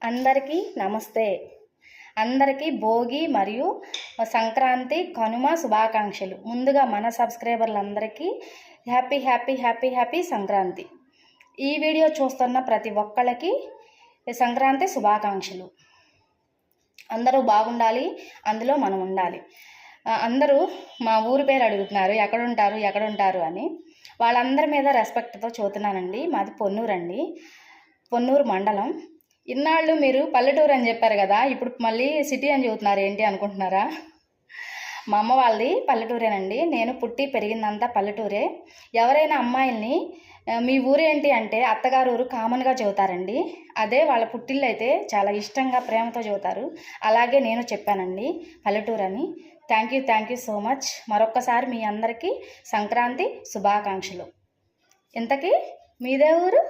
అందరికీ నమస్తే. అందరికీ భోగి మరియు సంక్రాంతి కనుమ శుభాకాంక్షలు. ముందుగా మన సబ్స్క్రైబర్లందరికీ happy happy happy happy Sankranti. ఈ వీడియో చూస్తున్న ప్రతి ఒక్కళ్ళకి సంక్రాంతి శుభాకాంక్షలు. అందరూ బాగుండాలి, అందులో మనం ఉండాలి. అందరూ మా ఊరి పేరు అడుగుతున్నారు, ఎక్కడుంటారు అని. వాళ్ళందరి మీద రెస్పెక్ట్తో చూస్తున్నానండి. మాది పొన్నూరు అండి, పొన్నూరు మండలం. ఇన్నాళ్ళు మీరు పల్లెటూరు అని చెప్పారు కదా, ఇప్పుడు మళ్ళీ సిటీ అని చెబుతున్నారు ఏంటి అనుకుంటున్నారా? మా అమ్మ వాళ్ళది పల్లెటూరేనండి. నేను పుట్టి పెరిగిందంతా పల్లెటూరే. ఎవరైనా అమ్మాయిల్ని మీ ఊరేంటి అంటే అత్తగారు ఊరు కామన్గా చెబుతారండి. అదే వాళ్ళ పుట్టిల్లు అయితే చాలా ఇష్టంగా ప్రేమతో చెబుతారు. అలాగే నేను చెప్పానండి పల్లెటూరు అని. Thank you so much. మరొక్కసారి మీ అందరికీ సంక్రాంతి శుభాకాంక్షలు. ఇంతకీ మీదే ఊరు?